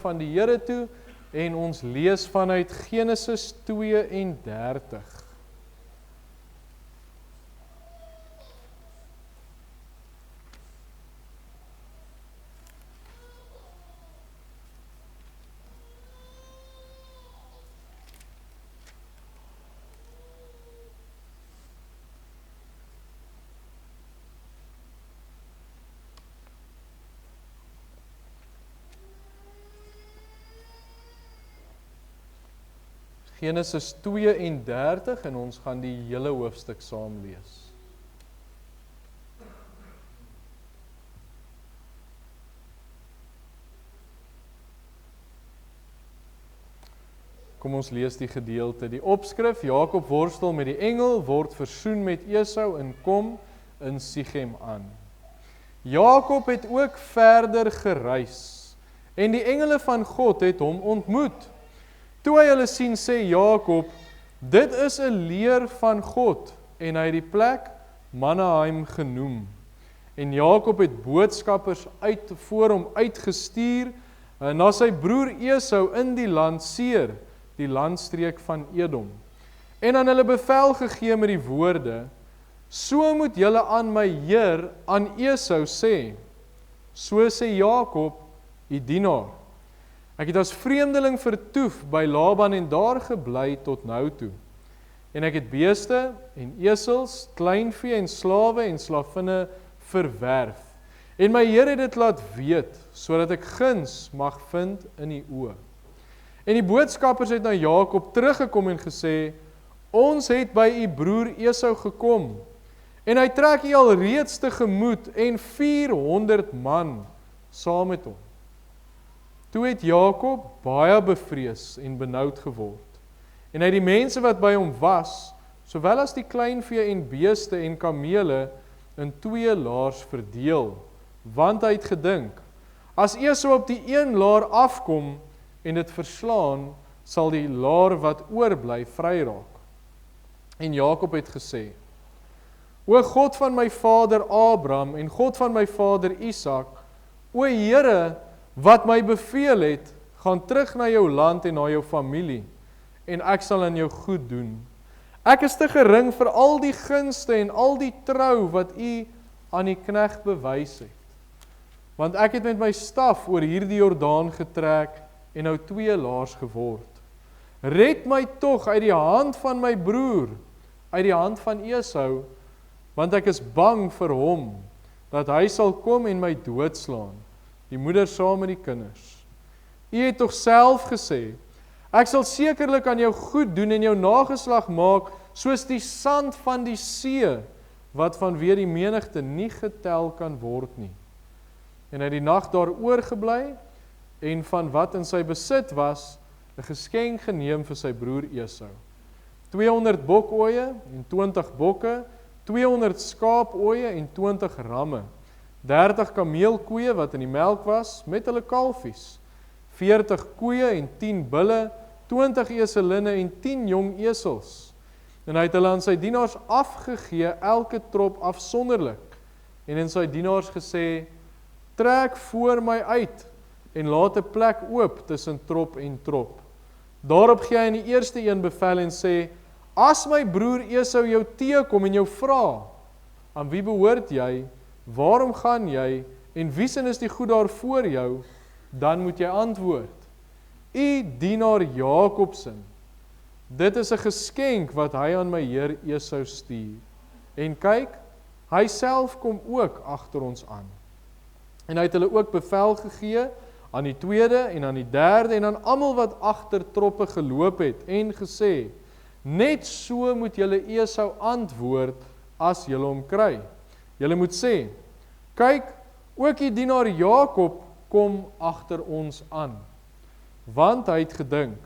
van die Here toe en ons lees vanuit Genesis 32. Genesis 32 en ons gaan die hele hoofstuk saam lees. Kom ons lees die gedeelte. Die opskrif: Jakob worstel met die engel, word versoen met Esau en kom in Sichem aan. Jakob het ook verder gereis en die engele van God het hom ontmoet. Toe hy hulle sien, sê Jakob, dit is 'n leer van God, en hy het die plek Mahanaim genoem. En Jakob het boodskappers voor hom uitgestuur na sy broer Esau in die land Seir, die landstreek van Edom. En aan hulle bevel gegee met die woorde, so moet julle aan my heer, aan Esau sê, so sê Jakob, u dienaar. Ek het as vreemdeling vertoef by Laban en daar gebly tot nou toe. En ek het beeste en esels, kleinvee en slawe en slavinne verwerf. En my Heer het dit laat weet, sodat ek guns mag vind in die oë. En die boodskappers het na Jakob teruggekom en gesê, ons het by u broer Esau gekom, en hy trek u al reeds tegemoet en 400 man saam met hom. Toe het Jakob baie bevrees en benoud geword. En hy die mense wat by hom was, sowel as die kleinvee en beeste en kamele, in 2 laars verdeel. Want hy het gedink, as Esau op die een laar afkom en dit verslaan, sal die laar wat oorbly vry raak. En Jakob het gesê, o God van my vader Abraham en God van my vader Isak, o Here, wat my beveel het, gaan terug na jou land en na jou familie, en ek sal aan jou goed doen. Ek is te gering vir al die gunste en al die trou wat u aan die knegt bewys het. Want ek het met my staf oor hierdie Jordaan getrek en nou 2 laars geword. Red my tog uit die hand van my broer, uit die hand van Esau, want ek is bang vir hom, dat hy sal kom en my doodslaan, die moeder saam met die kinders. U het tog self gesê, ek sal sekerlik aan jou goed doen en jou nageslag maak, soos die sand van die see, wat vanweë die menigte nie getel kan word nie. En hy het die nag daar oorgebly, en van wat in sy besit was, 'n geskenk geneem vir sy broer Esau. 200 bokooie en 20 bokke, 200 skaapooie en 20 ramme, 30 kameelkoeie wat in die melk was, met hulle kalfies, 40 koeie en 10 bulle, 20 eselinne en 10 jong esels. En hy het hulle aan sy dienaars afgegee, elke trop afsonderlik, en in sy dienaars gesê, trek voor my uit, en laat 'n plek oop tussen trop en trop. Daarop gee hy in die eerste een bevel en sê, as my broer Esau jou teekom en jou vra, aan wie behoort jy, waarom gaan jy, en wie sin is die goed daar voor jou, dan moet jy antwoord, u dienaar Jakob sin. Dit is 'n geskenk wat hy aan my heer Esau stuur. En kyk, hy self kom ook agter ons aan. En hy het hulle ook bevel gegee aan die tweede en aan die derde en aan almal wat agter troppe geloop het en gesê, net so moet julle Esau antwoord as julle hom kry. Julle moet sê, kyk, ook die dienaar Jakob kom agter ons aan. Want hy het gedink,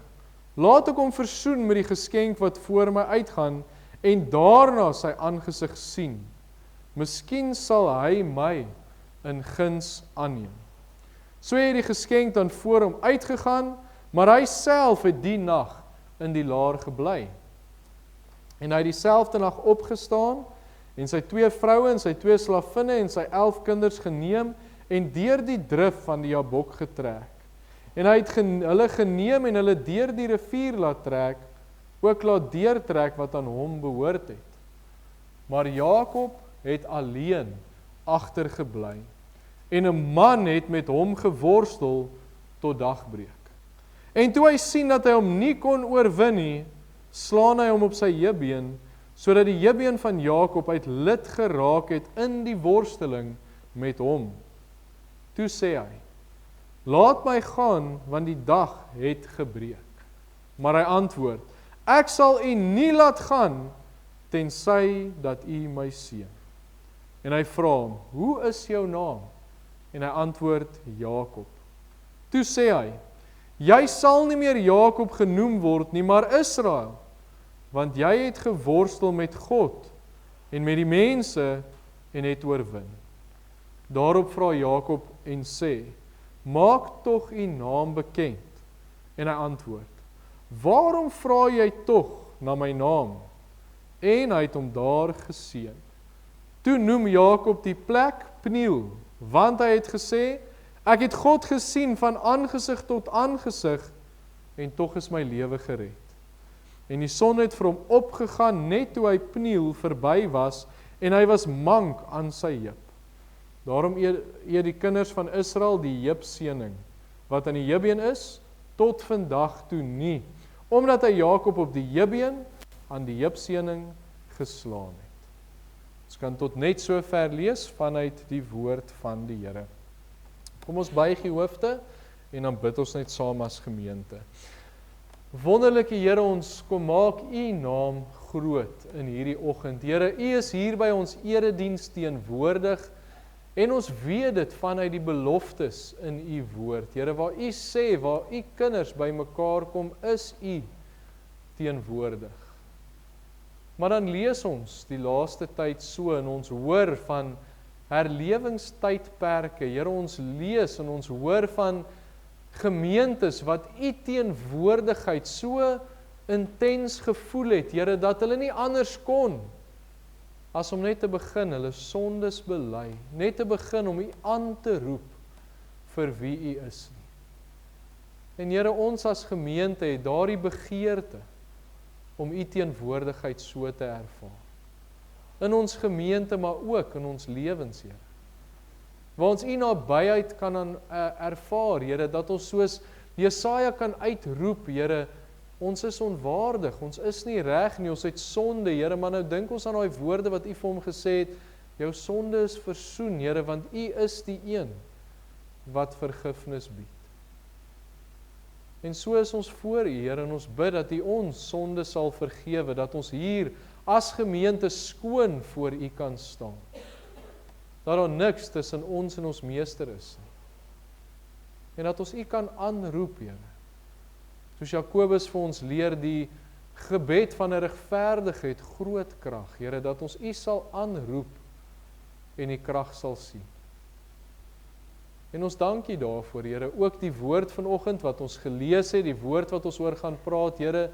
laat ek hom versoen met die geskenk wat voor my uitgaan en daarna sy aangesig sien. Miskien sal hy my in guns aanneem. So het die geskenk dan voor hom uitgegaan, maar hy self het die nag in die laar gebly. En hy het dieselfde nag opgestaan en sy 2 vroue en sy 2 slavinne en sy 11 kinders geneem en deur die drif van die Jabok getrek. en hy het hulle geneem en hulle deur die rivier laat trek, ook laat deurtrek wat aan hom behoort het. Maar Jakob het alleen agtergebly, en 'n man het met hom geworstel tot dagbreek. En toe hy sien dat hy hom nie kon oorwin nie, slaan hy hom op sy heubeen, sodat die heubeen van Jakob uit lid geraak het in die worsteling met hom. Toe sê hy, laat my gaan, want die dag het gebreek. Maar hy antwoord, ek sal u nie laat gaan, tensy dat u my seën. En hy vra hom, hoe is jou naam? En hy antwoord, Jakob. Toe sê hy, jy sal nie meer Jakob genoem word nie, maar Israel, want jy het geworstel met God en met die mense en het oorwin. Daarop vra Jakob en sê, maak tog u naam bekend. En hy antwoord, waarom vra jy tog na my naam? En hy het hom daar geseën. Toe noem Jakob die plek Peniel, want hy het gesê, ek het God gesien van aangesig tot aangesig, en tog is my lewe gered. En die son het vir hom opgegaan, net toe hy Peniel verby was, en hy was mank aan sy heup. Daarom eer die kinders van Israel die heupseëning, wat aan die heubeen is, tot vandag toe nie, omdat hy Jakob op die heubeen aan die heupseëning geslaan het. Ons kan tot net so ver lees vanuit die woord van die Here. Kom ons buig die hoofde en dan bid ons net saam as gemeente. Wonderlike Here, ons kom maak u naam groot in hierdie oggend. Here, u is hier by ons erediens teenwoordig en ons weet dit vanuit die beloftes in u woord. Here, waar u sê, waar u kinders by mekaar kom, is u teenwoordig. Maar dan lees ons die laaste tyd so en ons hoor van herlewingstydperke. Here, ons lees en ons hoor van gemeentes wat u teenwoordigheid so intens gevoel het, Here, dat hulle nie anders kon as om net te begin hulle sondes bely, net te begin om u aan te roep vir wie u is nie. En Here, ons as gemeente het daardie begeerte om u teenwoordigheid so te ervaar. In ons gemeente, maar ook in ons lewens, Here. Waar ons u nabyheid kan ervaar, Here, dat ons soos Jesaja kan uitroep, Here, ons is onwaardig, ons is nie reg nie, ons het sonde, Here, maar nou dink ons aan daai woorde wat u vir hom gesê het, jou sonde is versoen, Here, want u is die een wat vergifnis bied. En so is ons voor u, Here, en ons bid dat u ons sonde sal vergewe, dat ons hier as gemeente skoon voor u kan staan. Dat daar niks tussen ons en ons meester is nie. En dat ons u kan aanroep, Here. Soos Jakobus vir ons leer, die gebed van 'n regverdige het groot krag, Here, dat ons u sal aanroep en die krag sal sien. En ons dank u daarvoor, Here, ook die woord vanoggend wat ons gelees het, die woord wat ons oor gaan praat, Here,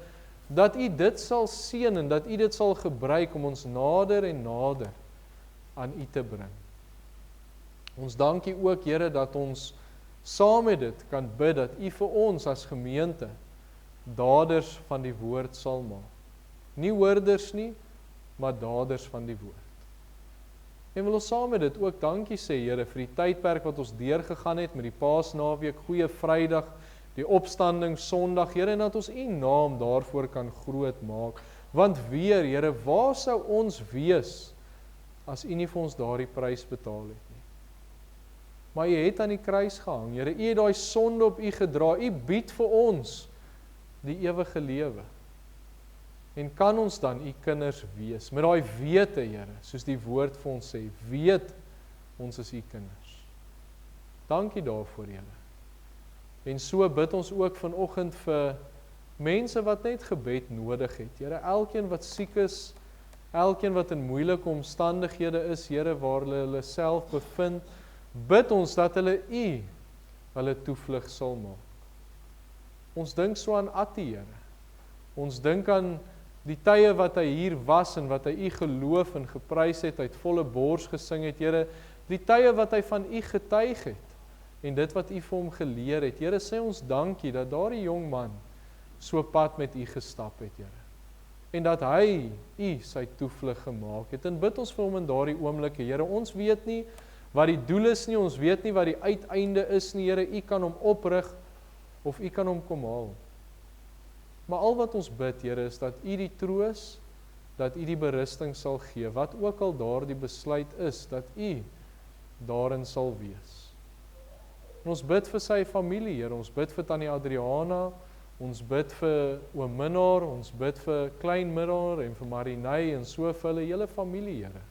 dat u dit sal seën en dat u dit sal gebruik om ons nader en nader aan u te bring. Ons dank u ook, Here, dat ons saam met dit kan bid dat u vir ons as gemeente daders van die woord sal maak. Nie hoorders nie, maar daders van die woord. En wil ons saam met dit ook dankie sê, Here, vir die tydperk wat ons deurgegaan het met die Paasnaweek, Goeie Vrydag, die opstanding Sondag, Here, en dat ons u naam daarvoor kan groot maak. Want weer, Here, waar sou ons wees as u nie vir ons daardie prys betaal het nie? Maar u het aan die kruis gehang, Here, u het daai sonde op u gedra, u bied vir ons die ewige lewe. En kan ons dan u kinders wees, met daai wete, Here, soos die woord vir ons sê, weet ons is u kinders. Dankie daarvoor, Here. En so bid ons ook vanoggend vir mense wat net gebed nodig het, Here, elkeen wat siek is, elkeen wat in moeilike omstandighede is, Here, waar hulle self bevind, bid ons dat hulle toevlug sal maak. Ons dink so aan Attie, Here. Ons dink aan die tye wat hy hier was en wat hy u geloof en geprys het, uit volle bors gesing het, Here, die tye wat hy van u getuig het, en dit wat U vir hom geleer het. Here, sê ons dankie dat daardie jong man so pad met U gestap het, Here. En dat hy U sy toevlug gemaak het. En bid ons vir hom in daardie oomblikke, Here. Ons weet nie wat die doel is nie, ons weet nie wat die uiteinde is nie, Here. U kan hom oprig of U kan hom kom haal. Maar al wat ons bid, Here, is dat U die troos, dat U die berusting sal gee, wat ook al daardie besluit is, dat U daarin sal wees. En ons bid vir sy familie, Here, ons bid vir Tannie Adriana, ons bid vir oom Minnaar, ons bid vir klein Minnaar en vir Marinay en so vir hulle hele familie, Here.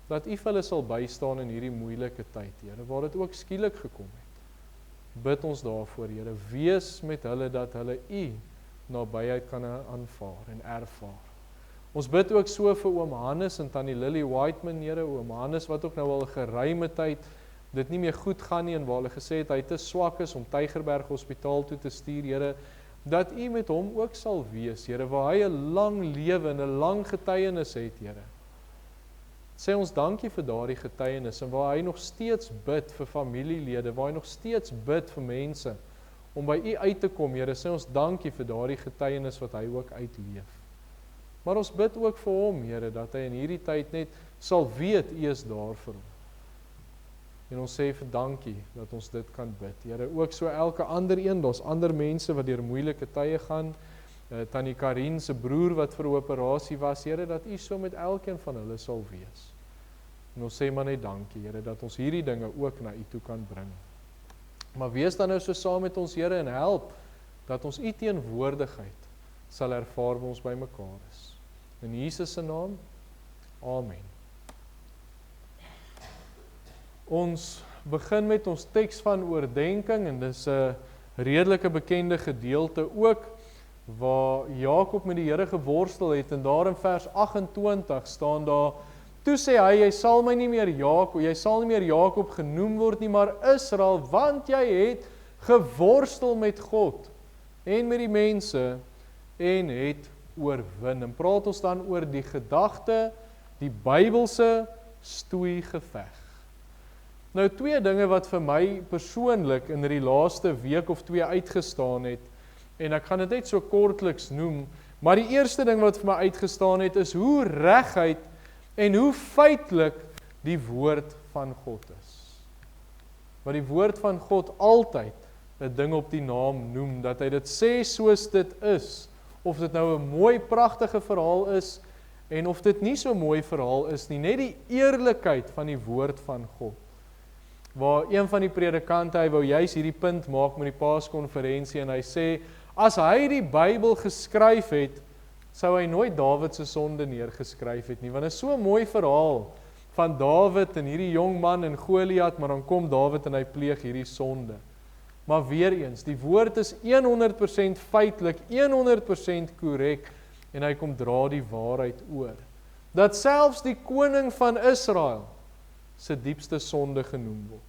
Dat U vir hulle sal bystaan in hierdie moeilike tyd, Here, waar dit ook skielik gekom het. Bid ons daarvoor, Here, wees met hulle dat hulle U nabyheid kan aanvaar en ervaar. Ons bid ook so vir oom Hannes en Tannie Lily Whiteman, Here, oom Hannes wat ook nou al geruime tyd dit nie meer goed gaan nie en waar hulle gesê het hy te swak is om Tygerberg Hospitaal toe te stuur, Here, dat U met hom ook sal wees, Here, waar hy 'n lang lewe en 'n lang getuienis het, Here. Sê ons dankie vir daardie getuienis en waar hy nog steeds bid vir familielede, waar hy nog steeds bid vir mense om by U uit te kom, Here. Sê ons dankie vir daardie getuienis wat hy ook uitleef. Maar ons bid ook vir hom, Here, dat hy in hierdie tyd net sal weet U is daar vir hom. En ons sê vir dankie dat ons dit kan bid. Here, ook so elke ander een, daar's ander mense wat deur moeilike tye gaan. Tannie Karin se broer wat vir 'n operasie was, Here, dat U so met elkeen van hulle sal wees. En ons sê maar net dankie, Here, dat ons hierdie dinge ook na U toe kan bring. Maar wees dan nou so saam met ons, Here, en help dat ons U teenwoordigheid sal ervaar waar ons by mekaar is. In Jesus se naam. Amen. Ons begin met ons teks van oordenking en dis 'n redelike bekende gedeelte ook waar Jakob met die Here geworstel het en daar in vers 28 staan daar: "Toe sê hy, jy sal nie meer Jakob genoem word nie, maar Israel, want jy het geworstel met God en met die mense en het oorwin." En praat ons dan oor die gedagte, die Bybelse stoeigeveg. Nou 2 dinge wat vir my persoonlik in die laaste week of 2 uitgestaan het, en ek gaan dit net so kortliks noem, maar die eerste ding wat vir my uitgestaan het, is hoe reguit en hoe feitelik die woord van God is. Want die woord van God altyd 'n ding op die naam noem, dat hy dit sê soos dit is, of dit nou 'n mooi, pragtige verhaal is, en of dit nie so mooi verhaal is nie, net die eerlikheid van die woord van God. Waar een van die predikante, hy wou juis hierdie punt maak met die paaskonferensie, en hy sê, as hy die Bybel geskryf het, sou hy nooit Dawid se sonde neergeskryf het nie, want dit is so 'n mooi verhaal van Dawid en hierdie jong man en Goliat, maar dan kom Dawid en hy pleeg hierdie sonde. Maar weer eens, die woord is 100% feitelik, 100% korrek, en hy kom dra die waarheid oor. Dat selfs die koning van Israel se diepste sonde genoem word.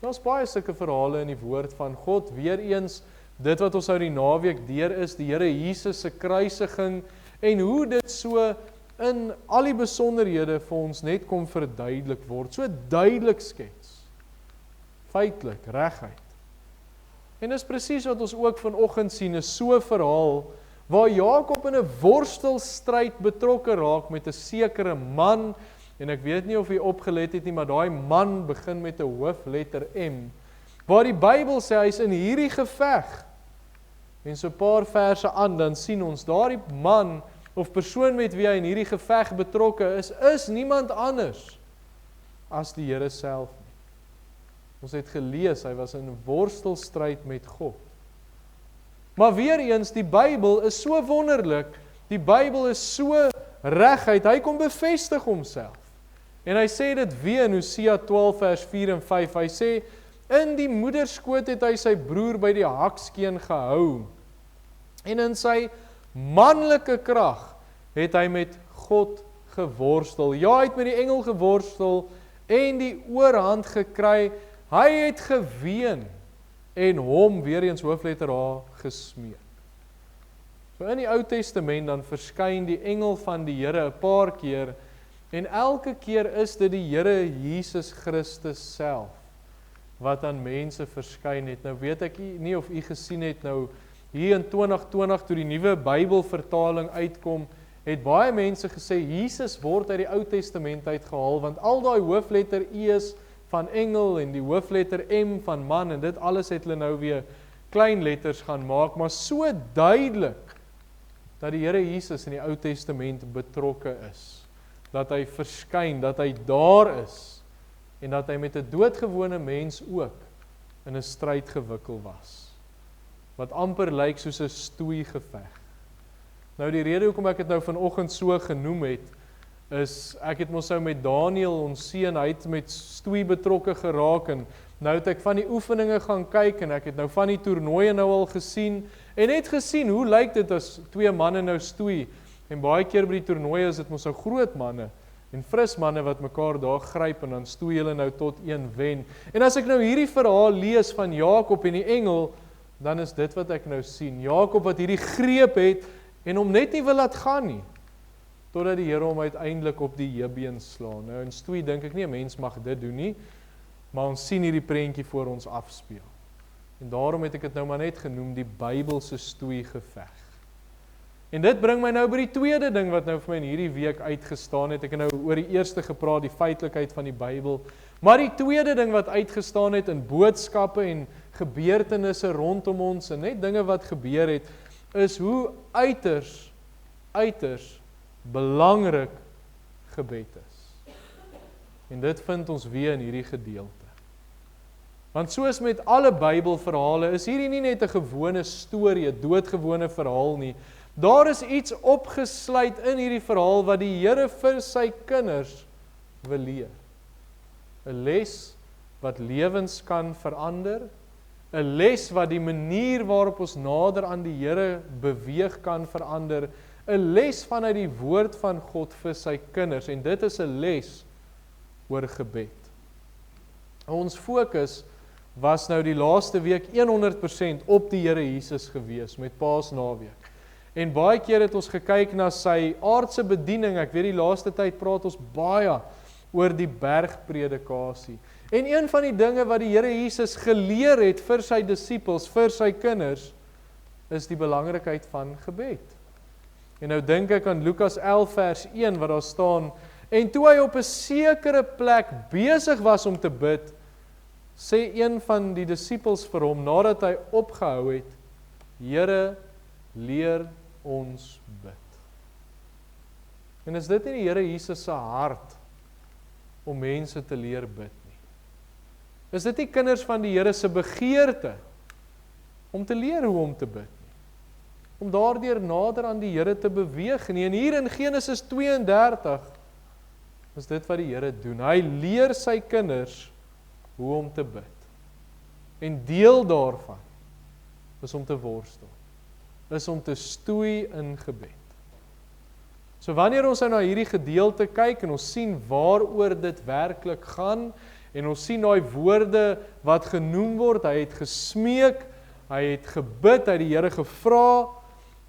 Daar's baie sulke verhale in die woord van God, weer eens, dit wat ons nou die naweek deur is, die Here Jesus se kruisiging, en hoe dit so in al die besonderhede vir ons net kom verduidelik word, so duidelik skets, feitelik, reguit. En dis presies wat ons ook vanoggend sien, is so 'n verhaal, waar Jakob in 'n worstelstryd betrokke raak met 'n sekere man, en ek weet nie of jy opgelet het nie, maar daai man begin met 'n hoofletter M, waar die Bybel sê, hy is in hierdie geveg, en so 'n paar verse aan, dan sien ons, daardie man, of persoon met wie hy in hierdie geveg betrokke is niemand anders, as die Here self nie. Ons het gelees, hy was in 'n worstelstryd met God. Maar weer eens, die Bybel is so wonderlik, die Bybel is so reguit, hy kom bevestig homself. En hy sê dit weer in Hosea 12 vers 4 en 5, hy sê, in die moederskoot het hy sy broer by die hakskeen gehou, en in sy manlike krag het hy met God geworstel. Ja, hy het met die engel geworstel, en die oorhand gekry, hy het geween, en hom, weer eens hoofletter H, gesmeek. So in die Ou Testament dan verskyn die engel van die Here 'n paar keer, en elke keer is dit die Here Jesus Christus self, wat aan mense verskyn het. Nou weet ek nie of u gesien het nou, hier in 2020 toe die nuwe Bybelvertaling uitkom, het baie mense gesê, Jesus word uit die Ou Testament uitgehaal, want al daai hoofletter E is van engel, en die hoofletter M van man, en dit alles het hulle nou weer klein letters gaan maak, maar so duidelik, dat die Here Jesus in die Ou Testament betrokke is, dat hy verskyn, dat hy daar is, en dat hy met 'n doodgewone mens ook in 'n stryd gewikkel was, wat amper lyk soos 'n stoeigeveg. Nou die rede hoekom ek dit nou vanoggend so genoem het, is, ek het mos nou met Daniel, ons seun, hy het met stoei betrokke geraak, en nou het ek van die oefeninge gaan kyk, en ek het nou van die toernooie nou al gesien, en net gesien, hoe lyk dit as twee manne nou stoei, en baie keer by die toernooie is dit mos nou groot manne, en fris manne wat mekaar daar gryp, en dan stoei hulle nou tot een wen. En as ek nou hierdie verhaal lees van Jakob en die engel, dan is dit wat ek nou sien, Jakob wat hierdie greep het, en hom net nie wil laat gaan nie, totdat die Here hom uiteindelik op die heubeen slaan. Nou in stoei dink ek nie, 'n mens mag dit doen nie, maar ons sien hierdie prentjie voor ons afspeel. En daarom het ek dit nou maar net genoem, die Bybelse stoeigeveg. En dit bring my nou by die tweede ding wat nou vir my in hierdie week uitgestaan het. Ek het nou oor die eerste gepraat, die feitelikheid van die Bybel, maar die tweede ding wat uitgestaan het in boodskappe en gebeurtenisse rondom ons, en net dinge wat gebeur het, is hoe uiters belangrik gebed is. En dit vind ons weer in hierdie gedeelte. Want soos met alle Bybelverhale, is hierdie nie net 'n gewone storie, 'n doodgewone verhaal nie. Daar is iets opgesluit in hierdie verhaal wat die Here vir sy kinders wil leer. 'n Les wat lewens kan verander, 'n les wat die manier waarop ons nader aan die Here beweeg kan verander, 'n les vanuit die woord van God vir sy kinders, en dit is 'n les oor gebed. Ons fokus was nou die laaste week 100% op die Here Jesus gewees, met Paasnaweek. En baie keer het ons gekyk na sy aardse bediening. Ek weet die laaste tyd praat ons baie oor die bergpredikasie. En een van die dinge wat die Here Jesus geleer het vir sy disippels, vir sy kinders, is die belangrikheid van gebed. En nou dink ek aan Lukas 11 vers 1 wat daar staan, en toe hy op 'n sekere plek besig was om te bid, sê een van die disippels vir hom, nadat hy opgehou het, Here, leer ons bid. En is dit nie die Here Jesus se hart om mense te leer bid nie? Is dit nie kinders van die Here se begeerte om te leer hoe om te bid nie? Om daardeur nader aan die Here te beweeg nie? En hier in Genesis 32 is dit wat die Here doen. Hy leer sy kinders hoe om te bid. En deel daarvan is om te worstel, is om te stoei in gebed. So wanneer ons nou na hierdie gedeelte kyk en ons sien waaroor dit werklik gaan, en ons sien daai woorde wat genoem word, hy het gesmeek, hy het gebid, hy het die Here gevra,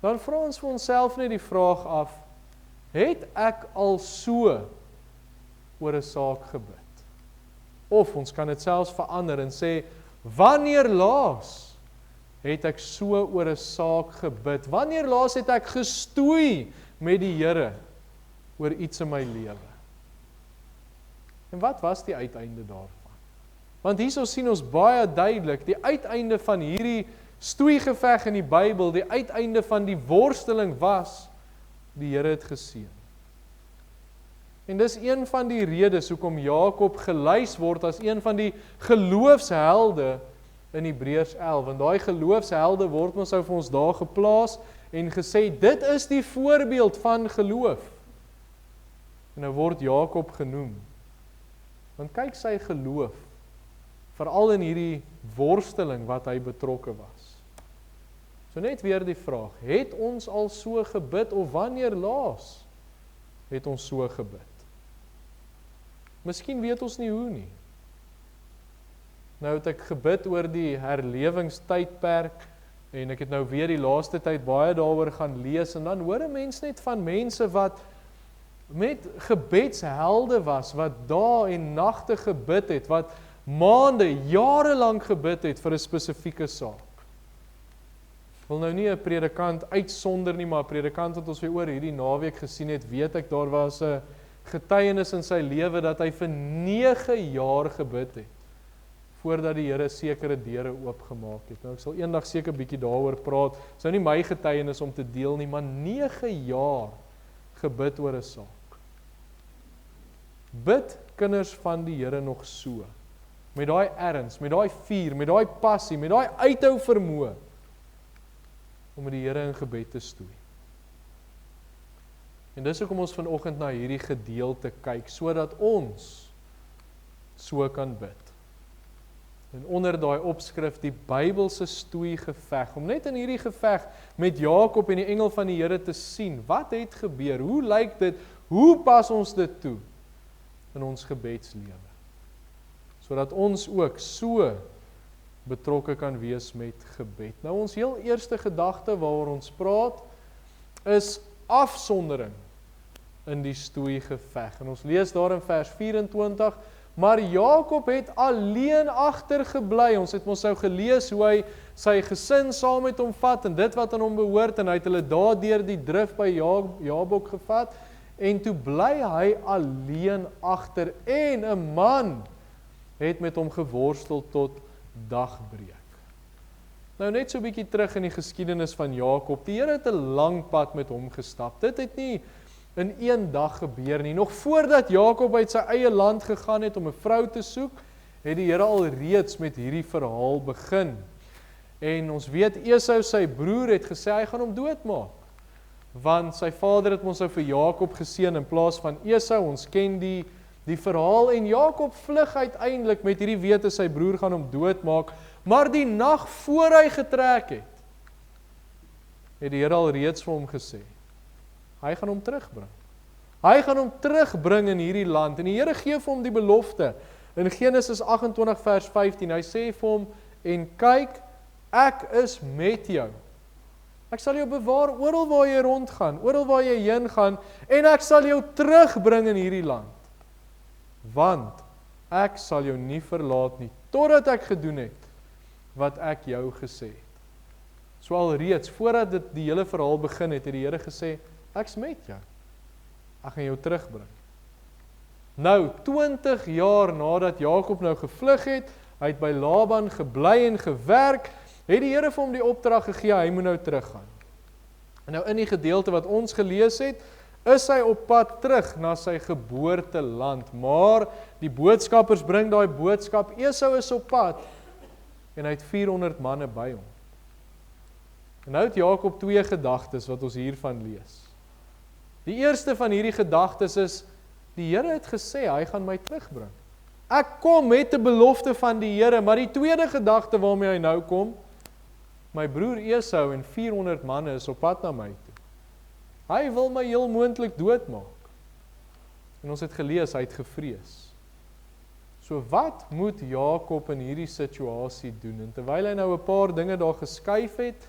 dan vra ons vir onsself net die vraag af, het ek al so oor 'n saak gebid? Of ons kan dit selfs verander en sê, wanneer laas het ek so oor 'n saak gebid? Wanneer laas het ek gestoei met die Here oor iets in my lewe? En wat was die uiteinde daarvan? Want hierso sien ons baie duidelik, die uiteinde van hierdie stoeigeveg in die Bybel, die uiteinde van die worsteling was, die Here het geseën. En dis een van die redes hoekom Jakob gelys word as een van die geloofshelde in Hebreërs 11, want daai geloofshelde word ons nou vir ons daar geplaas en gesê, dit is die voorbeeld van geloof. En nou word Jakob genoem. Want kyk sy geloof, veral in hierdie worsteling wat hy betrokke was. So net weer die vraag, het ons al so gebid, of wanneer laas het ons so gebid? Miskien weet ons nie hoe nie. Nou het ek gebid oor die herlewingstydperk, en ek het nou weer die laaste tyd baie daaroor gaan lees, en dan hoor 'n mens net van mense wat met gebedshelde was, wat dae en nagte gebid het, wat maande, jare lank gebid het vir 'n spesifieke saak. Ek wil nou nie 'n predikant uitsonder nie, maar 'n predikant wat ons weer oor hierdie naweek gesien het, weet ek daar was 'n getuienis in sy lewe dat hy vir 9 jaar gebid het voordat die Here sekere deure oopgemaak het. Nou ek sal eendag seker bietjie daaroor praat. Dit is nou nie my getuienis om te deel nie, maar 9 jaar gebid oor 'n saak. Bid kinders van die Here nog so, met daai erns, met daai vuur, met daai passie, met daai uithou vermoë om met die Here in gebed te stoei. En dis hoekom ons vanoggend na hierdie gedeelte kyk, sodat ons so kan bid. En onder daai opskrif die Bybelse stoei geveg, om net in hierdie geveg met Jakob en die engel van die Here te sien, wat het gebeur, hoe lyk dit, hoe pas ons dit toe in ons gebedslewe, sodat ons ook so betrokke kan wees met gebed. Nou ons heel eerste gedagte waaroor ons praat, is afsondering in die stoei geveg. En ons lees daar in vers 24, maar Jakob het alleen agtergebly. Ons het mos nou gelees hoe hy sy gesin saam met hom vat en dit wat aan hom behoort, en hy het hulle daardeur die drif by Jabok gevat, en toe bly hy alleen agter, en 'n man het met hom geworstel tot dagbreek. Nou net so 'n bietjie terug in die geskiedenis van Jakob. Die Here het 'n lang pad met hom gestap. Dit het nie in een dag gebeur nie. Nog voordat Jakob uit sy eie land gegaan het om 'n vrou te soek, het die Here al reeds met hierdie verhaal begin. En ons weet Esau, sy broer, het gesê hy gaan hom doodmaak. Want sy vader het ons nou vir Jakob geseën in plaas van Esau. Ons ken die verhaal, en Jakob vlug uiteindelik met hierdie wete sy broer gaan hom doodmaak, maar die nag voor hy getrek het die Here al reeds vir hom gesê, hy gaan hom terugbring. Hy gaan hom terugbring in hierdie land, en die Here gee vir hom die belofte, in Genesis 28 vers 15, hy sê vir hom, en kyk, ek is met jou. Ek sal jou bewaar oral waar jy rondgaan, oral waar jy heen gaan, en ek sal jou terugbring in hierdie land. Want ek sal jou nie verlaat nie, totdat ek gedoen het wat ek jou gesê het. So alreeds, voordat dit die hele verhaal begin het die Here gesê, ek's met jou. Ek gaan jou terugbring. Nou, 20 jaar nadat Jakob nou gevlug het, hy het by Laban gebly en gewerk, het die Here vir hom die opdrag gegee, hy moet nou teruggaan. En nou in die gedeelte wat ons gelees het, is hy op pad terug na sy geboorteland, maar die boodskappers bring daai boodskap, Esau is op pad, en hy het 400 manne by hom. En nou het Jakob 2 gedagtes wat ons hiervan lees. Die eerste van hierdie gedagtes is, die Here het gesê, hy gaan my terugbring. Ek kom met 'n belofte van die Here, maar die tweede gedagte waarmee hy nou kom, my broer Esau en 400 manne is op pad na my toe. Hy wil my heel moontlik doodmaak. En ons het gelees, hy het gevrees. So wat moet Jakob in hierdie situasie doen? En terwyl hy nou 'n paar dinge daar geskuif het,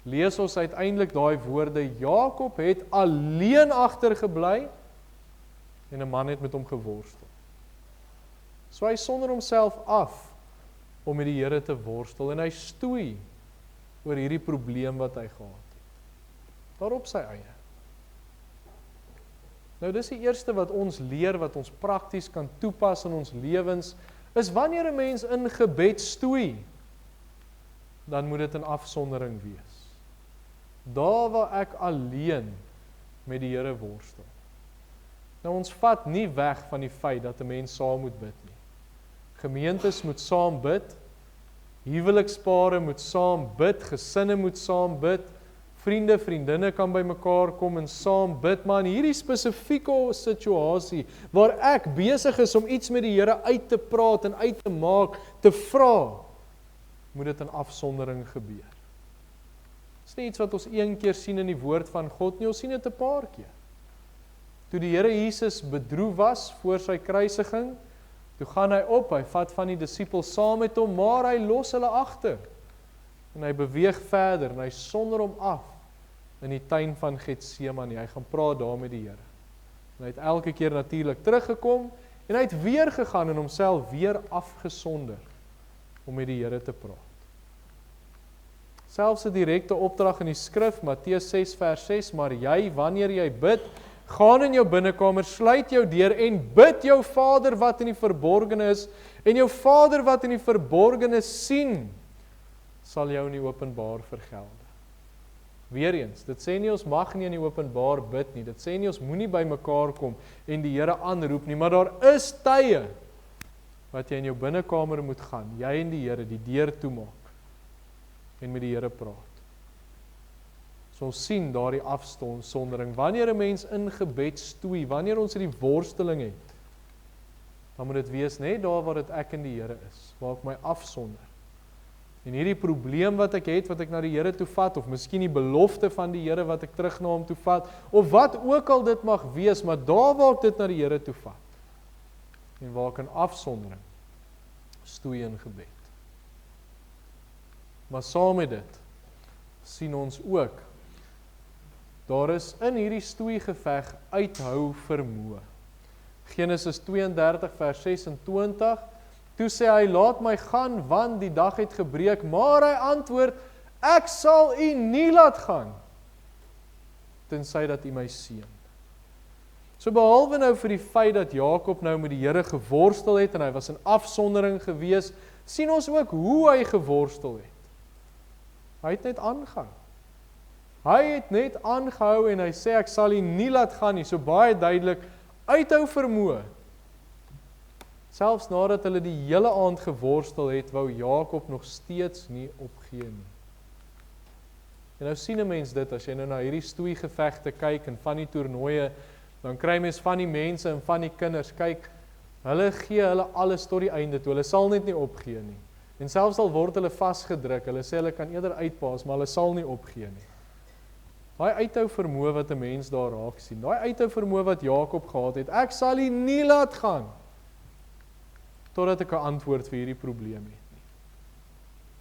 lees ons uiteindelik daai woorde, Jakob het alleen agtergebly, en 'n man het met hom geworstel. So hy sonder homself af, om met die Here te worstel, en hy stoei oor hierdie probleem wat hy gehad het. Daarop sy eie. Nou dis die eerste wat ons leer, wat ons prakties kan toepas in ons lewens, is wanneer 'n mens in gebed stoei, dan moet dit in afsondering wees. Daar waar ek alleen met die Here worstel. Nou ons vat nie weg van die feit dat 'n mens saam moet bid nie. Gemeentes moet saam bid, huwelikspare moet saam bid, gesinne moet saam bid, vriende, vriendinne kan by mekaar kom en saam bid, maar in hierdie spesifieke situasie, waar ek besig is om iets met die Here uit te praat en uit te maak, te vra, moet dit in afsondering gebeur. Dit is nie iets wat ons een keer sien in die woord van God nie, ons sien dit 'n paar keer. Toe die Here Jesus bedroef was voor sy kruisiging, toe gaan hy op, hy vat van die disippels saam met hom, maar hy los hulle agter. En hy beweeg verder, en hy sonder hom af in die tuin van Getsemane. Hy gaan praat daar met die Here. En hy het elke keer natuurlik teruggekom, En hy het weer gegaan en homself weer afgesonder om met die Here te praat. Selfs 'n direkte opdrag in die skrif, Matteus 6 vers 6, maar jy, wanneer jy bid, gaan in jou binnekamer, sluit jou deur en bid jou Vader wat in die verborgene is, en jou Vader wat in die verborgene sien, sal jou in die openbaar vergelde. Weereens, dit sê nie ons mag nie in die openbaar bid nie, dit sê nie ons moenie by mekaar kom en die Here aanroep nie, maar daar is tye wat jy in jou binnekamer moet gaan, jy en die Here die deur toemaak en met die Here praat. So ons sien daardie afsondering, wanneer 'n mens in gebed stoei, wanneer ons hierdie worsteling het, dan moet dit wees net daar waar dit ek en die Here is, waar ek my afsonder. En hierdie probleem wat ek het, wat ek na die Here toe vat, of miskien die belofte van die Here wat ek terug na hom toe vat, of wat ook al dit mag wees, maar daar waar ek dit na die Here toe vat, en waar ek in afsondering stoei in gebed. Maar saam met dit, sien ons ook, daar is in hierdie stoeigeveg uithou vermoë. Genesis 32 vers 26, toe sê hy, laat my gaan, want die dag het gebreek, maar hy antwoord, ek sal u nie laat gaan, tensy dat u my seën. So behalwe nou vir die feit dat Jakob nou met die Here geworstel het, en hy was in afsondering gewees, sien ons ook hoe hy geworstel het. Hy het net aangehou. Hy het net aangehou en hy sê, ek sal u nie laat gaan nie, so baie duidelik, uithou vermoë. Selfs nadat hulle die hele aand geworstel het, wou Jakob nog steeds nie opgee nie. En nou sien 'n mens dit, as jy nou na hierdie stoeigevegte kyk, en van die toernooie, dan kry mens van die mense en van die kinders, kyk, hulle gee hulle alles tot die einde toe, hulle sal net nie opgee nie. En selfs al word hulle vasgedruk, hulle sê hulle kan eerder uitpaas, maar hulle sal nie opgee nie. Daai uithou vermoë wat 'n mens daar raak sien, daai uithou vermoë wat Jakob gehad het, ek sal u nie laat gaan, totdat ek 'n antwoord vir hierdie probleem het nie.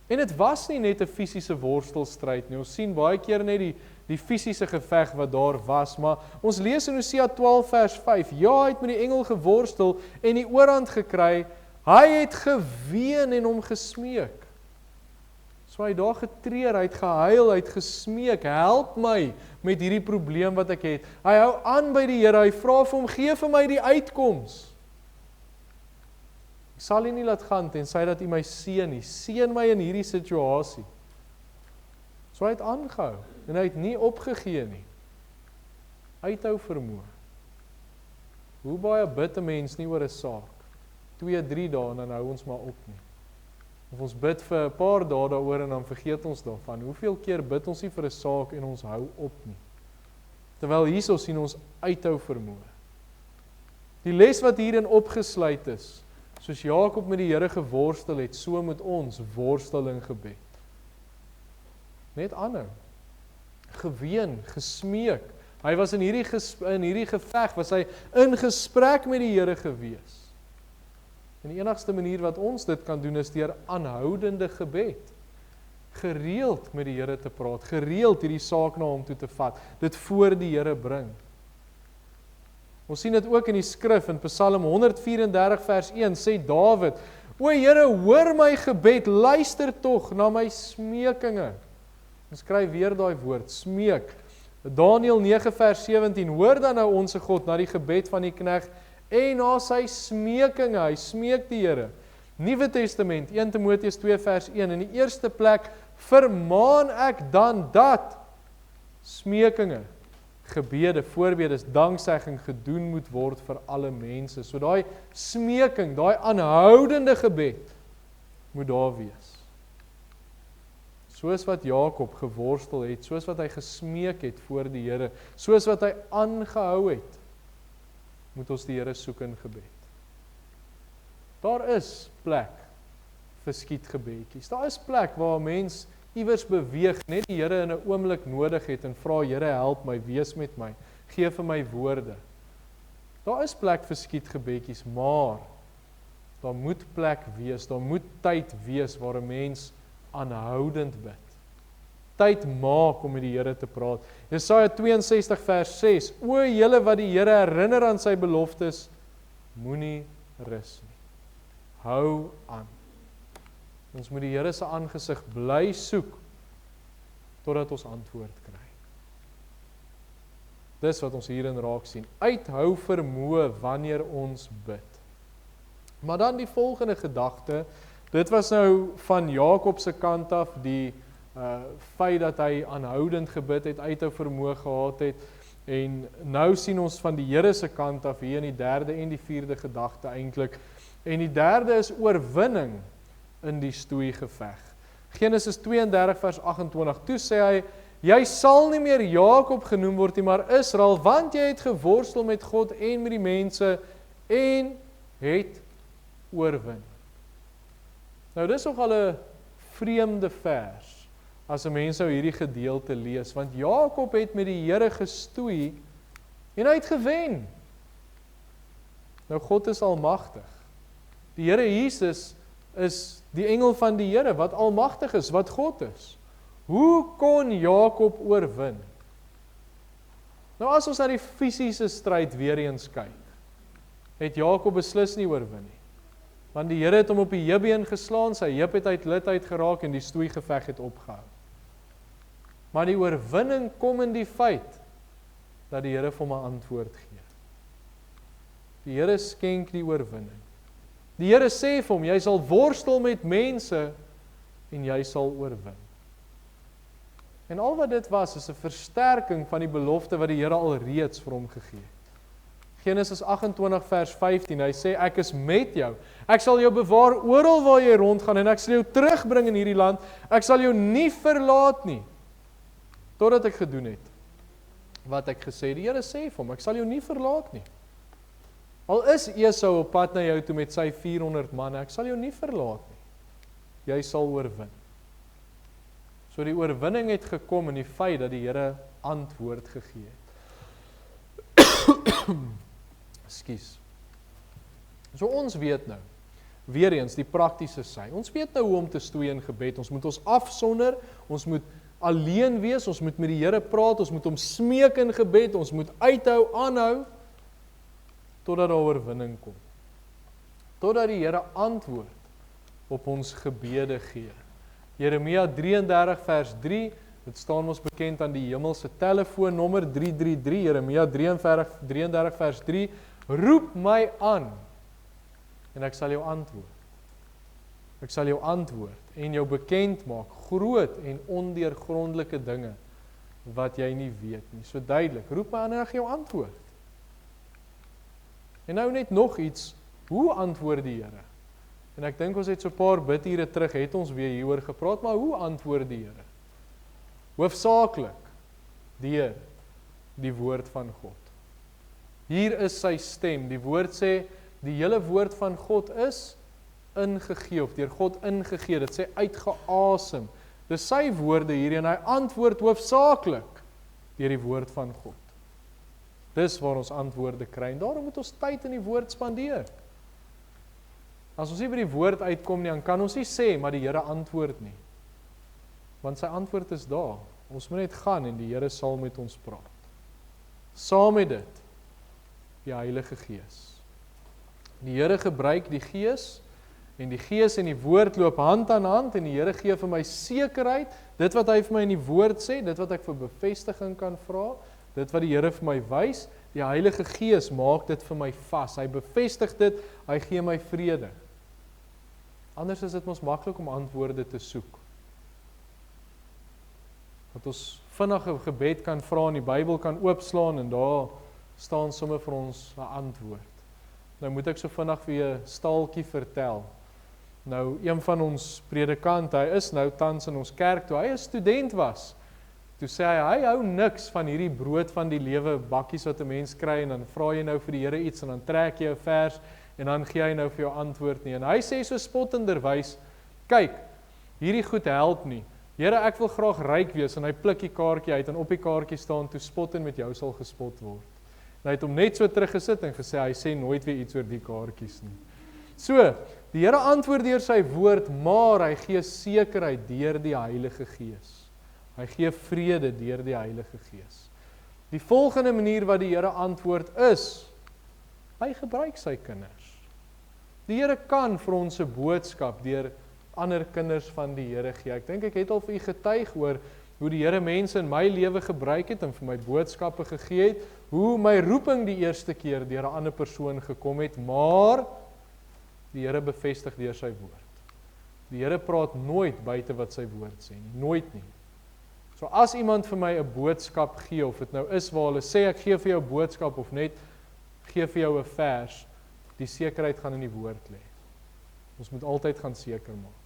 En dit was nie net 'n fisiese worstelstryd nie, ons sien baie keer net die fisiese geveg wat daar was, maar ons lees in Hosea 12 vers 5, ja, hy het met die engel geworstel en die oorhand gekry, hy het geween en hom gesmeek. So hy het daar getreur, hy het gehuil, hy het gesmeek, help my met hierdie probleem wat ek het. Hy hou aan by die Here, hy vra vir hom, gee vir my die uitkoms. Ek sal u nie laat gaan, tensy dat u my seën nie, seën my in hierdie situasie. So hy het aangehou, en hy het nie opgegee nie. Uithou vermoë. Hoe baie bid 'n mens nie oor 'n saak? 2, 3 dae, en dan hou ons maar op nie. Of ons bid vir 'n paar dae daaroor, en dan vergeet ons daarvan. Hoeveel keer bid ons nie vir 'n saak, en ons hou op nie? Terwyl hierso sien ons uithou vermoë. Die les wat hierin opgesluit is, soos Jakob met die Here geworstel het, so moet ons worstel in gebed. Net aanhou. Geween, gesmeek. Hy was in hierdie geveg, was hy in gesprek met die Here gewees. En die enigste manier wat ons dit kan doen, is deur aanhoudende gebed. Gereeld met die Here te praat, gereeld hierdie saak na hom toe te vat, dit voor die Here bring. Ons sien dit ook in die skrif, in Psalm 134 vers 1, sê Dawid, o Here, hoor my gebed, luister tog na my smeekinge. Ons skryf weer daai woord, smeek. Daniël 9 vers 17, hoor dan nou onsse God na die gebed van die knegt, en na sy smeekinge, hy smeek die Here. Nuwe Testament, 1 Timoteus 2 vers 1, in die eerste plek, vermaan ek dan dat smeekinge, gebede, voorbedes, danksegging gedoen moet word vir alle mense. So daai smeeking, daai aanhoudende gebed, moet daar wees. Soos wat Jakob geworstel het, soos wat hy gesmeek het voor die Here, soos wat hy aangehou het, moet ons die Here soek in gebed. Daar is plek vir skietgebedjies. Daar is plek waar 'n mens iewers beweeg, net die Here in 'n oomblik nodig het en vra, Here, help my, wees met my, gee vir my woorde. Daar is plek vir skietgebedjies, maar daar moet plek wees, daar moet tyd wees waar 'n mens aanhoudend bid. Tyd maak om met die Here te praat. Jesaja 62 vers 6, o julle wat die Here herinner aan sy beloftes, moenie rus nie. Hou aan. Ons moet die Here se aangesig bly soek, totdat ons antwoord kry. Dis wat ons hierin raak sien. Uithou vermoë wanneer ons bid. Maar dan die volgende gedagte, dit was nou van Jakob se kant af, die feit dat hy aanhoudend gebid het, uithou vermoë gehad het, en nou sien ons van die Here se kant af, hier in die derde en die vierde gedagte eintlik, en die derde is oorwinning in die stoeigeveg. Genesis 32 vers 28, toe sê hy, jy sal nie meer Jakob genoem word nie, maar Israel, want jy het geworstel met God en met die mense, en het oorwin. Nou dis nogal 'n vreemde vers, as 'n mens nou hierdie gedeelte lees, want Jakob het met die Here gestoei, en hy het gewen. Nou God is almagtig. Die Here Jesus is die engel van die Here, wat almagtig is, wat God is. Hoe kon Jakob oorwin? Nou as ons na die fisiese stryd weer eens kyk, het Jakob beslis nie oorwin nie. Want die Here het hom op die heupbeen geslaan, sy heup het uit lid uit geraak en die stoeigeveg het opgehou. Maar die oorwinning kom in die feit dat die Here vir hom 'n antwoord gee. Die Here skenk die oorwinning. Die Here sê vir hom, jy sal worstel met mense en jy sal oorwin. En al wat dit was, is 'n versterking van die belofte wat die Here al reeds vir hom gegee het. Genesis 28 vers 15, hy sê, ek is met jou, ek sal jou bewaar oral waar jy rondgaan, en ek sal jou terugbring in hierdie land, ek sal jou nie verlaat nie, totdat ek gedoen het, wat ek gesê het. Die Here sê vir hom, ek sal jou nie verlaat nie. Al is Esau op pad na jou toe met sy 400 manne, ek sal jou nie verlaat nie, jy sal oorwin. So die oorwinning het gekom in die feit dat die Here antwoord gegee het. Ekskuus. So ons weet nou, weer eens die praktiese sy. Ons weet nou hoe om te stoei in gebed. Ons moet ons afsonder, ons moet alleen wees, ons moet met die Here praat, ons moet hom smeek in gebed, ons moet uithou, aanhou, totdat daar oorwinning kom. Totdat die Here antwoord op ons gebede gee. Jeremia 33 vers 3, dit staan ons bekend aan die hemelse telefoonnommer 333, Jeremia 33 vers 3, roep my aan, en ek sal jou antwoord. Ek sal jou antwoord, en jou bekend maak, groot en ondeurgrondelike dinge, wat jy nie weet nie. So duidelik, roep my aan en ek gee jou antwoord. En nou net nog iets, hoe antwoord die Here? En ek dink ons het so 'n paar bidure terug, het ons weer hieroor gepraat, maar hoe antwoord die Here? Hoofsaaklik, deur die woord van God. Hier is sy stem, die woord sê, die hele woord van God is ingegee, of deur God ingegee, dit sê uitgeasem. Dis sy woorde hier, en hy antwoord hoofsaaklik deur die woord van God. Dis waar ons antwoorde kry, en daarom moet ons tyd in die woord spandeer. As ons nie by die woord uitkom nie, dan kan ons nie sê, maar die Here antwoord nie. Want sy antwoord is daar. Ons moet net gaan en die Here sal met ons praat. Saam met dit, die Heilige Gees. Die Here gebruik die Gees, en die Gees en die woord loop hand aan hand, en die Here gee vir my sekerheid, dit wat hy vir my in die woord sê, dit wat ek vir bevestiging kan vra, dit wat die Here vir my wys, die Heilige Gees maak dit vir my vas, hy bevestig dit, hy gee my vrede. Anders is dit ons maklik om antwoorde te soek. Dat ons vinnig 'n gebed kan vra en die Bybel kan oopslaan en daar staan sommer vir ons 'n antwoord. Nou moet ek so vinnig vir 'n staaltjie vertel. Nou, een van ons predikante, hy is nou tans in ons kerk, toe hy 'n student was, toe sê hy hou niks van hierdie brood van die lewe bakkies wat 'n mens kry, en dan vra jy nou vir die Here iets, en dan trek jy 'n vers, en dan gee hy nou vir jou antwoord nie. En hy sê so spottenderwys, kyk, hierdie goed help nie. Here, ek wil graag ryk wees, en hy pluk die kaartjie uit, en op die kaartjie staan, toe spot en met jou sal gespot word. En hy het hom net so teruggesit en gesê, hy sê nooit weer iets oor die kaartjies nie. So, die Here antwoord deur sy woord, maar hy gee sekerheid deur die Heilige Gees. Hy gee vrede deur die Heilige Gees. Die volgende manier wat die Here antwoord is, hy gebruik sy kinders. Die Here kan vir ons 'n boodskap deur ander kinders van die Here gee. Ek dink ek het al vir u getuig oor hoe die Here mense in my lewe gebruik het en vir my boodskappe gegee het, hoe my roeping die eerste keer deur 'n ander persoon gekom het, maar die Here bevestig deur sy woord. Die Here praat nooit buite wat sy woord sê nie, nooit nie. So as iemand vir my 'n boodskap gee, of dit nou is waar hulle sê ek gee vir jou 'n boodskap of net gee vir jou 'n vers, die sekerheid gaan in die woord lê. Ons moet altyd gaan seker maak.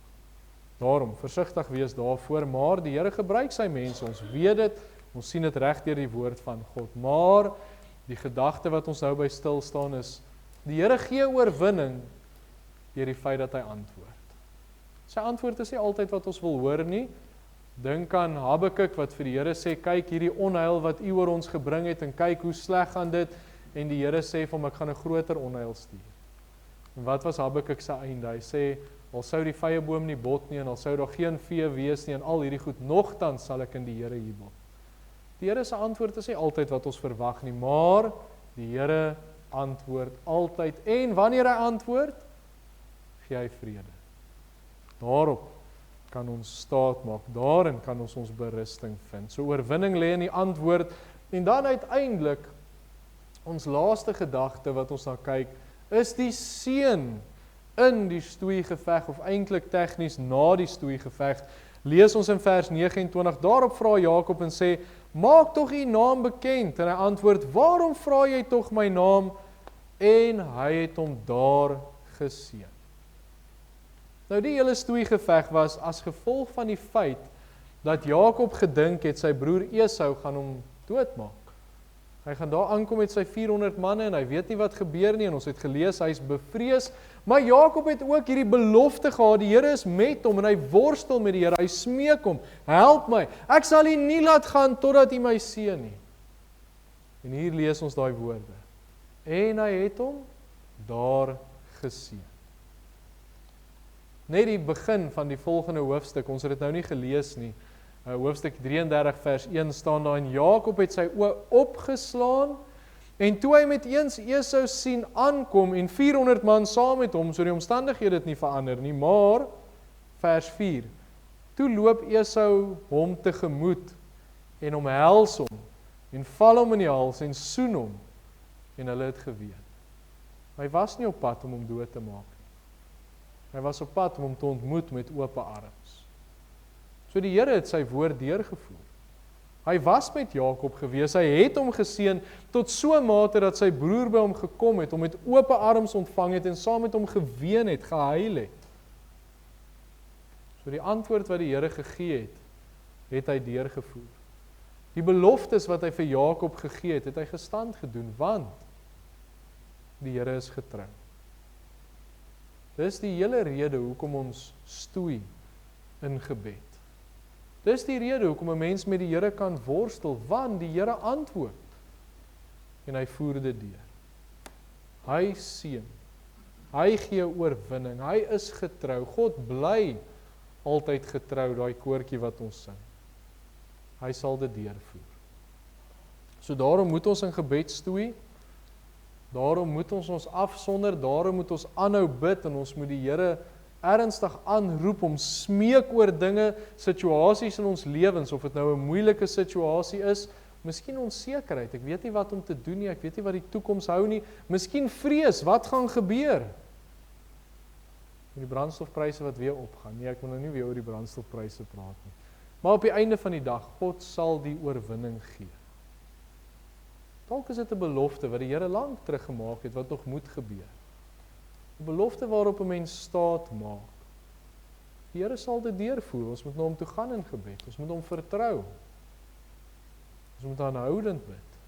Daarom, versigtig wees daarvoor, maar die Here gebruik sy mense, ons weet dit, ons sien dit reg deur die woord van God, maar die gedagte wat ons nou by stil staan is, die Here gee oorwinning deur die feit dat hy antwoord. Sy antwoord is nie altyd wat ons wil hoor nie. Dink aan Habakuk wat vir die Here sê, kyk hierdie onheil wat u oor ons gebring het, en kyk hoe sleg gaan dit, en die Here sê vir hom, ek gaan 'n groter onheil stuur. En wat was Habakuk se einde? Hy sê, al sou die vyeboom nie bot nie, en al sou daar geen vee wees nie, en al hierdie goed, nogtans sal ek in die Here jubel. Die Here se antwoord is nie altyd wat ons verwag nie, maar die Here antwoord altyd, en wanneer hy antwoord, gee hy vrede. Daarop kan ons staat maak, daarin kan ons berusting vind. So oorwinning lê in die antwoord, en dan uiteindelik, ons laaste gedagte wat ons na kyk, is die seën in die stoeigeveg, of eintlik tegnies na die stoeigeveg. Lees ons in vers 29, daarop vra Jakob en sê, maak tog u naam bekend, en hy antwoord, waarom vra jy tog my naam? En hy het hom daar geseën. Nou die hele stoeigeveg was as gevolg van die feit dat Jakob gedink het sy broer Esau gaan hom doodmaak. Hy gaan daar aankom met sy 400 manne en hy weet nie wat gebeur nie, en ons het gelees, hy is bevrees, maar Jakob het ook hierdie belofte gehad, die Here is met hom en hy worstel met die Here, hy smeek hom, help my, ek sal u nie laat gaan totdat u my seën nie. En hier lees ons daai woorde, en hy het hom daar geseën. Net die begin van die volgende hoofstuk, ons het dit nou nie gelees nie, hoofstuk 33 vers 1 staan daar, en Jakob het sy oë opgeslaan, en toe hy met eens Esau sien aankom, en 400 man saam met hom, so die omstandighede het nie verander nie, maar, vers 4, toe loop Esau hom tegemoet, en omhels hom, en val hom in die hals, en soen hom, en hulle het geween. Hy was nie op pad om hom dood te maak. Hy was op pad om hom te ontmoet met oop arms. So die Here het sy woord deurgevoer. Hy was met Jakob gewees, hy het hom geseën tot so mate dat sy broer by hom gekom het, hom met oop arms ontvang het en saam met hom geween het, gehuil het. So die antwoord wat die Here gegee het, het hy deurgevoer. Die beloftes wat hy vir Jakob gegee het, het hy gestand gedoen, want die Here is getrou. Dis die hele rede hoekom ons stoei in gebed. Dis die rede hoekom 'n mens met die Here kan worstel, want die Here antwoord. En hy voer dit deur. Hy seën. Hy gee oorwinning. Hy is getrou. God bly altyd getrou, daai koortjie wat ons sing. Hy sal dit deurvoer. So daarom moet ons in gebed stoei. Daarom moet ons afsonder, daarom moet ons aanhou bid, en ons moet die Here ernstig aanroep om smeek oor dinge, situasies in ons lewens, of dit nou 'n moeilike situasie is, miskien onsekerheid, ek weet nie wat om te doen nie, ek weet nie wat die toekoms hou nie, miskien vrees, wat gaan gebeur? Die brandstofpryse wat weer opgaan, nee, ek wil nou nie weer oor die brandstofpryse praat nie, maar op die einde van die dag, God sal die oorwinning gee. Dalk is dit 'n belofte wat die Here lank terug gemaak het, wat nog moet gebeur. 'n Belofte waarop 'n mens staat maak. Die Here sal dit deurvoer, ons moet na hom toe gaan in gebed, ons moet hom vertrou. Ons moet aanhoudend bid.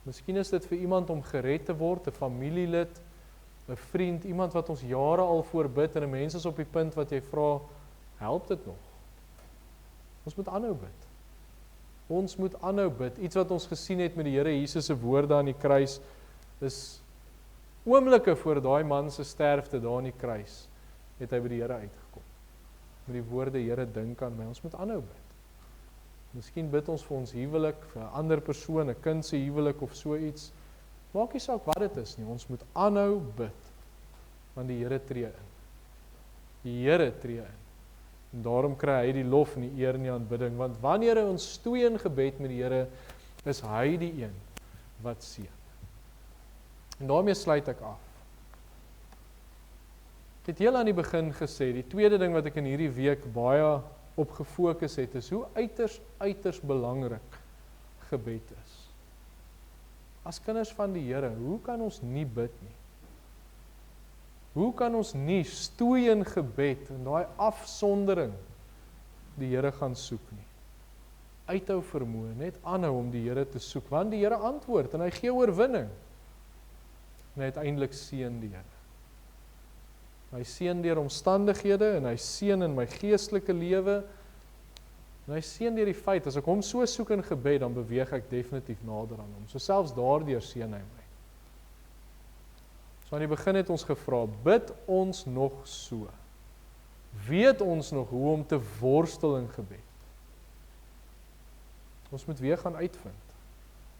Miskien is dit vir iemand om gered te word, 'n familielid, 'n vriend, iemand wat ons jare al voorbid, en 'n mens is op die punt wat jy vra, help dit nog? Ons moet aanhou bid. Ons moet aanhou bid. Iets wat ons gesien het met die Here Jesus se woorde aan die kruis, is oomblikke voor daai man se sterfte daar aan die kruis, het hy by die Here uitgekom. Met die woorde, Here, dink aan my. Ons moet aanhou bid. Miskien bid ons vir ons huwelik, vir 'n ander persoon, 'n kind se huwelik of so iets. Maak nie saak wat dit is nie, ons moet aanhou bid. want die Here tree in. Die Here tree in. En daarom kry hy die lof en die eer en die aanbidding, want wanneer ons stoei in gebed met die Here, is hy die een wat seën. En daarmee sluit ek af. Ek het heel aan die begin gesê, die tweede ding wat ek in hierdie week baie op gefokus het, is hoe uiters belangrik gebed is. As kinders van die Here, hoe kan ons nie bid nie? Hoe kan ons nie stoei in gebed en daai afsondering die Here gaan soek nie? Uithou vermoë, net aanhou om die Here te soek, want die Here antwoord en hy gee oorwinning. En uiteindelik seën die Here. Hy seën deur omstandighede en hy seën in my geestelike lewe. En hy seën deur die feit, as ek hom so soek in gebed, dan beweeg ek definitief nader aan hom. So selfs daardeur seën hy my. So aan die begin het ons gevra, bid ons nog so? Weet ons nog hoe om te worstel in gebed? Ons moet weer gaan uitvind.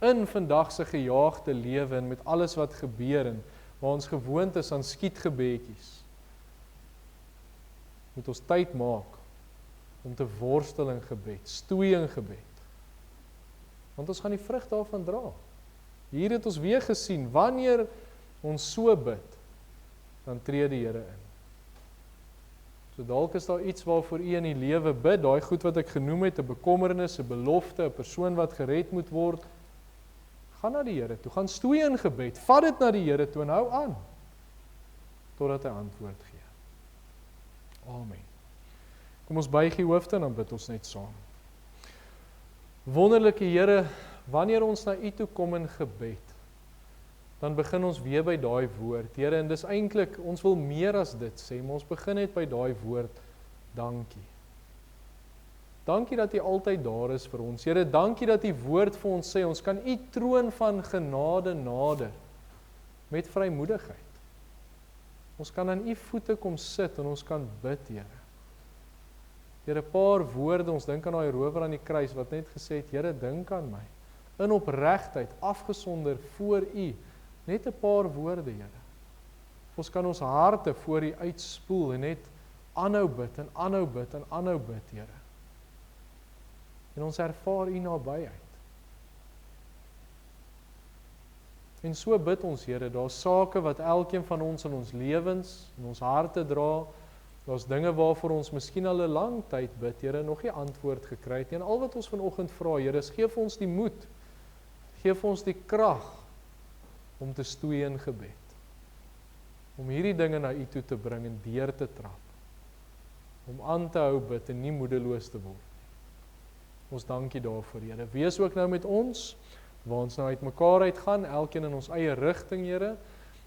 In vandag se gejaagde lewe en met alles wat gebeur en waar ons gewoond is aan skietgebedjies, moet ons tyd maak om te worstel in gebed, stoei in gebed. Want ons gaan die vrug daarvan dra. Hier het ons weer gesien, wanneer ons so bid, dan tree die Here in. So dalk is daar iets waarvoor u in die lewe bid, daai goed wat ek genoem het, 'n bekommernis, 'n belofte, 'n persoon wat gered moet word, gaan na die Here toe, gaan stoei in gebed, vat dit na die Here toe en hou aan, totdat hy antwoord gee. Amen. Kom ons buig die hoofde en dan bid ons net saam. Wonderlike Here, wanneer ons na u toe kom in gebed, dan begin ons weer by daai woord. Here, en dis eintlik, ons wil meer as dit sê, maar ons begin net by daai woord, dankie. Dankie dat u altyd daar is vir ons. Here, dankie dat u woord vir ons sê, ons kan u troon van genade nader, met vrymoedigheid. Ons kan aan u voete kom sit en ons kan bid, Here. Here, 'n paar woorde, ons dink aan daai rower aan die kruis, wat net gesê het, Here, dink aan my. In opregtheid, afgesonder voor u, net 'n paar woorde, Here. Ons kan ons harte voor u uitspoel en net aanhou bid en aanhou bid en aanhou bid, Here. En ons ervaar u nabyheid. En so bid ons, Here, daar's sake wat elkeen van ons in ons lewens, in ons harte dra, daar's dinge waarvoor ons miskien al 'n lang tyd bid, Here, nog nie antwoord gekry het nie. En al wat ons vanoggend vra, Here, gee vir ons die moed, gee vir ons die krag om te stoei in gebed. Om hierdie dinge na u toe te bring en deur te trap. Om aan te hou bid en nie moedeloos te word. Ons dankie daarvoor, Here. Wees ook nou met ons, waar ons nou uit mekaar uit gaan, elkeen in ons eie rigting, Here.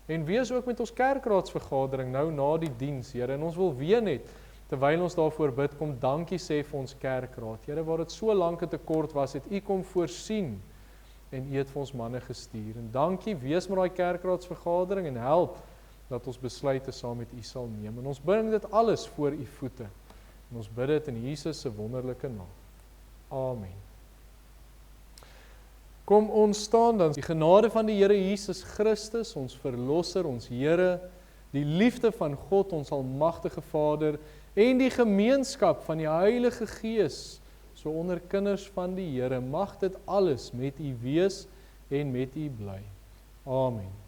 En wees ook met ons kerkraadsvergadering nou na die diens, Here. En ons wil weer net, terwyl ons daarvoor bid, kom dankie sê vir ons kerkraad. Here, waar dit so lank 'n tekort was, het u kom voorsien en u het vir ons manne gestuur. En dankie, wees met daai kerkraadsvergadering en help dat ons besluite saam met u sal neem. En ons bring dit alles voor u voete. En ons bid dit in Jesus se wonderlike naam. Amen. Kom ons staan dan, die genade van die Here Jesus Christus, ons Verlosser, ons Here, die liefde van God, ons almagtige Vader, en die gemeenskap van die Heilige Gees, so onder kinders van die Here, mag dit alles met u wees en met u bly. Amen.